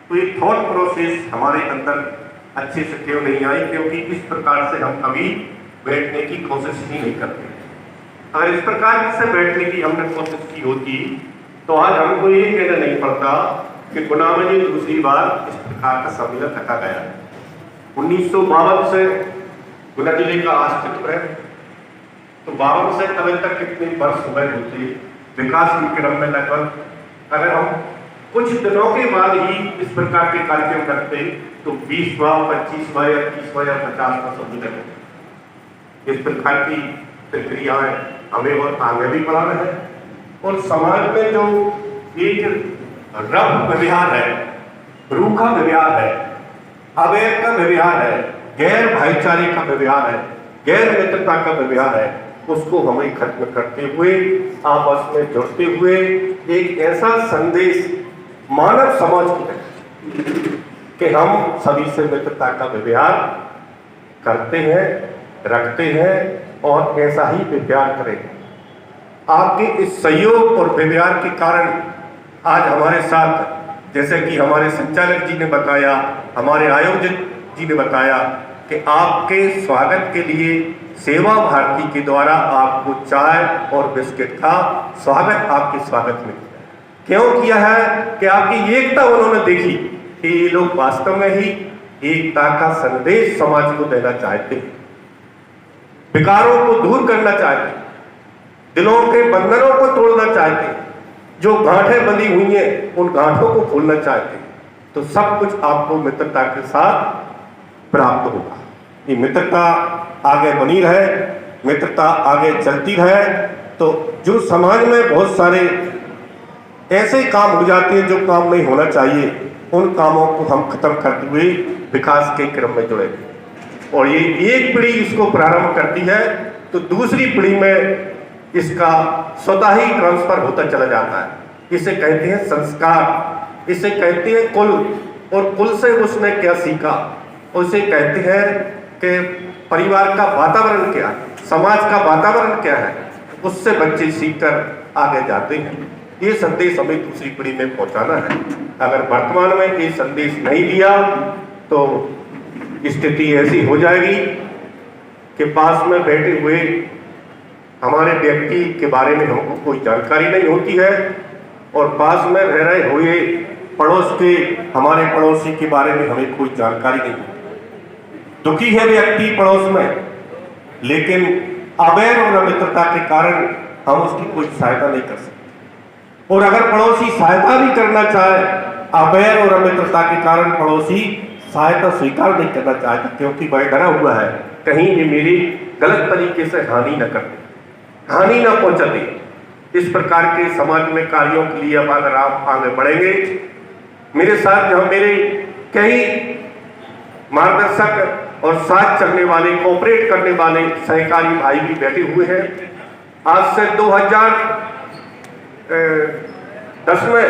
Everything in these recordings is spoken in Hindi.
तो ये थॉट प्रोसेस हमारे अंदर अच्छे से क्यों नहीं आई? क्योंकि इस प्रकार से हम कभी बैठने की कोशिश ही नहीं करते। अगर इस प्रकार से बैठने की हमने कोशिश की होती तो आज हमको ये कहना नहीं पड़ता कि गुना में ये दूसरी बार इस प्रकार का सम्मेलन रखा गया। 1952 से गुना जिले का अस्तित्व है, तो 52 से अभी तक कितने वर्ष हुए होते विकास के क्रम में? लगभग अगर हम कुछ दिनों के बाद ही इस प्रकार के कार्यक्रम करते तो 20वां, 25वां या 30वां या 50वां सम्मेलन है। इस प्रकार की प्रक्रियाएं हमें और आगे भी बढ़ाना है। और समाज में जो एक रफ व्यवहार है, रूखा व्यवहार है, अवैध का व्यवहार है, गैर भाईचारे का व्यवहार है, गैर मित्रता का व्यवहार है, उसको हमें खत्म करते हुए आपस में जुड़ते हुए एक ऐसा संदेश मानव समाज को कि हम सभी से मित्रता का व्यवहार करते हैं, रखते हैं और ऐसा ही व्यवहार करेंगे। आपके इस सहयोग और व्यवहार के कारण आज हमारे साथ, जैसे कि हमारे संचालक जी ने बताया, हमारे आयोजक जी ने बताया कि आपके स्वागत के लिए सेवा भारती के द्वारा आपको चाय और बिस्किट का स्वागत आपके स्वागत में क्यों किया है कि आपकी एकता उन्होंने देखी कि ये लोग वास्तव में ही एकता का संदेश समाज को देना चाहते हैं, विकारों को दूर करना चाहते हैं, दिलों के बंधनों को तोड़ना चाहते हैं, जो गांठें बंधी हुई हैं उन गांठों को खोलना चाहते हैं। तो सब कुछ आपको मित्रता के साथ प्राप्त होगा। ये मित्रता आगे बनी रहे, मित्रता आगे चलती रहे, तो जो समाज में बहुत सारे ऐसे काम हो जाते हैं जो काम नहीं होना चाहिए, उन कामों को हम खत्म करते हुए विकास के क्रम में जुड़ेंगे। और ये एक पीढ़ी इसको प्रारंभ करती है तो दूसरी पीढ़ी में इसका स्वतः ही ट्रांसफर होता चला जाता है। इसे कहते हैं संस्कार, इसे कहते हैं कुल, और कुल से उसने क्या सीखा, उसे कहते हैं कि परिवार का वातावरण क्या है, समाज का वातावरण क्या है, उससे बच्चे सीखकर आगे जाते हैं। ये संदेश हमें दूसरी पीढ़ी में पहुंचाना है। अगर वर्तमान में ये संदेश नहीं दिया तो स्थिति ऐसी हो जाएगी कि पास में बैठे हुए हमारे व्यक्ति के बारे में हमको कोई जानकारी नहीं होती है और पास में रह रहे हुए पड़ोस के हमारे पड़ोसी के बारे में हमें कोई जानकारी नहीं होती। दुखी है व्यक्ति पड़ोस में, लेकिन अवैध और अमित्रता के कारण हम उसकी कोई सहायता नहीं कर सकते। और अगर पड़ोसी सहायता भी करना चाहे, अवैध और अमित्रता के कारण पड़ोसी सहायता स्वीकार नहीं करना चाहता, क्योंकि वह डरा हुआ है कहीं ये मेरी गलत तरीके से हानि न कर दे, हानि न पहुंचा दे। इस प्रकार के समाज में कार्यों के लिए अब अगर आप आगे बढ़ेंगे, मेरे साथ जहां मेरे कई मार्गदर्शक और साथ चलने वाले, कोऑपरेट करने वाले सहकारी भाई भी बैठे हुए हैं। आज से 2010 में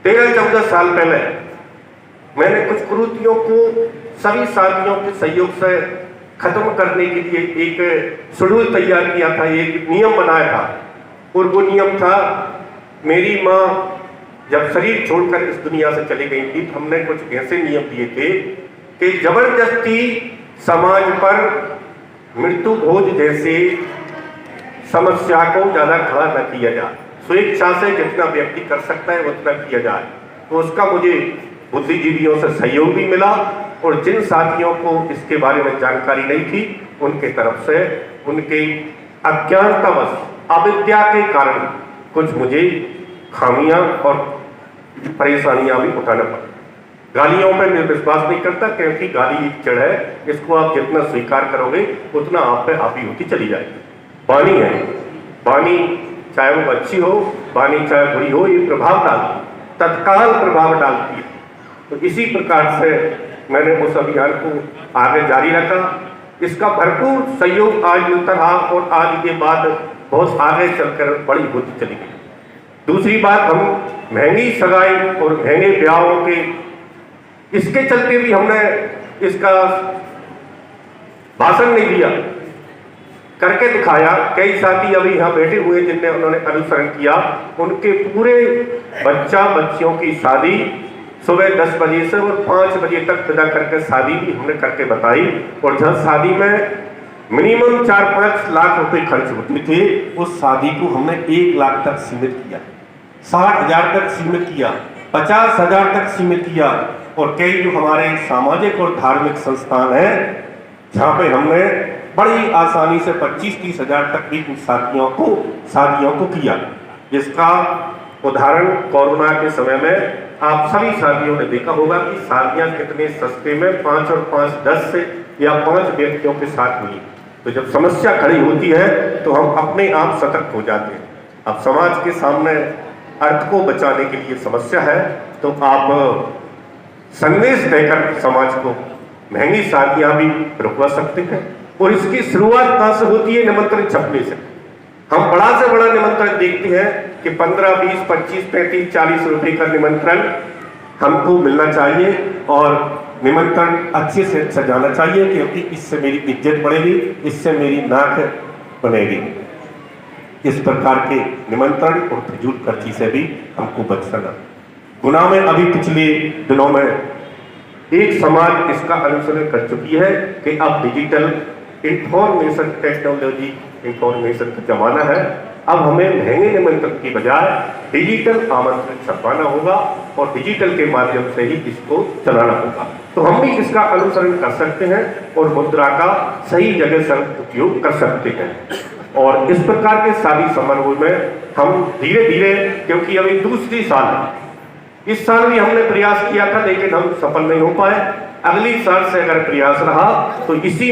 13-14 साल पहले मैंने कुछ कुरीतियों को सभी साथियों के सहयोग से खत्म करने के लिए एक शेड्यूल तैयार किया था, एक नियम बनाया था। और वो नियम था, मेरी माँ जब शरीर छोड़कर इस दुनिया से चली गई थी, हमने कुछ ऐसे नियम दिए थे कि जबरदस्ती समाज पर मृत्यु भोज जैसे समस्या को ज्यादा खड़ा न किया जाए, स्वेच्छा से जितना व्यक्ति कर सकता है उतना किया जाए। तो उसका मुझे बुद्धिजीवियों से सहयोग भी मिला और जिन साथियों को इसके बारे में जानकारी नहीं थी उनके तरफ से उनके अज्ञानतावश, अविद्या के कारण कुछ मुझे खामियां और परेशानियां भी उठाना पड़ा। गालियों पे मैं विश्वास नहीं करता, क्योंकि गाली एक जड़ है, इसको आप जितना स्वीकार करोगे उतना आप पे हावी होती चली जाएगी। वाणी है, वाणी चाहे वो अच्छी हो, वाणी चाहे बुरी हो, ये प्रभाव डालती है, तत्काल प्रभाव डालती है। तो इसी प्रकार से मैंने उस अभियान को आगे जारी रखा। इसका भरपूर सहयोग आज मिलता रहा और आज ये बात बहुत आगे चलकर बड़ी होती चली गई। दूसरी बात, हम महंगी सगाई और महंगे ब्याहों के इसके चलते भी हमने इसका भाषण नहीं दिया, करके दिखाया। कई साथी अभी यहाँ बैठे हुए जिनने उन्होंने अनुसरण किया, उनके पूरे बच्चा बच्चियों की शादी सुबह 10 बजे से और 5 बजे तक विदा करके शादी भी हमने करके बताई। और जब शादी में मिनिमम 4-5 लाख रुपए खर्च होते थे, उस शादी को हमने 1 लाख तक सीमित किया, 60,000 तक सीमित किया, 50,000 तक सीमित किया। और कई जो हमारे सामाजिक और धार्मिक संस्थान हैं, जहाँ पे हमने बड़ी आसानी से 25-30 हजार तक भी शादियों को किया। जिसका उदाहरण कोरोना के समय में आप सभी शादियों ने देखा होगा कि शादियां कितने सस्ते में 5 और 5 10 से या 5 व्यक्तियों के साथ हुई। तो जब समस्या खड़ी होती है तो हम अपने आप सतर्क हो जाते हैं। अब समाज के सामने अर्थ को बचाने के लिए समस्या है, तो आप संदेश देकर समाज को महंगी शादियां भी रुकवा सकते हैं। और इसकी शुरुआत कहां से होती है? निमंत्रण छपने से। हम बड़ा से बड़ा निमंत्रण देखते हैं कि 15, 20, 25, 35, 40 रुपए का निमंत्रण हमको मिलना चाहिए और निमंत्रण अच्छे से सजाना चाहिए, क्योंकि इससे मेरी इज्जत बढ़ेगी, इससे मेरी नाक बनेगी। इस प्रकार के निमंत्रण और फिजूल खर्ची से भी हमको बचना। गुना में अभी पिछले दिनों में एक समाज इसका अनुसरण कर चुकी है कि अब डिजिटल इंफॉर्मेशन टेक्नोलॉजी इंफॉर्मेशन का जमाना है। अब हमें महंगे निमंत्रण की बजाय डिजिटल आमंत्रण छपवाना होगा और डिजिटल के माध्यम से ही इसको चलाना होगा। तो हम भी इसका अनुसरण कर सकते हैं और मुद्रा का सही जगह से उपयोग कर सकते हैं। और इस प्रकार के शादी समारोह में हम धीरे धीरे, क्योंकि अभी दूसरी साल है, इस साल भी हमने प्रयास किया था लेकिन हम सफल नहीं हो पाए। अगली साल से अगर प्रयास रहा तो इसी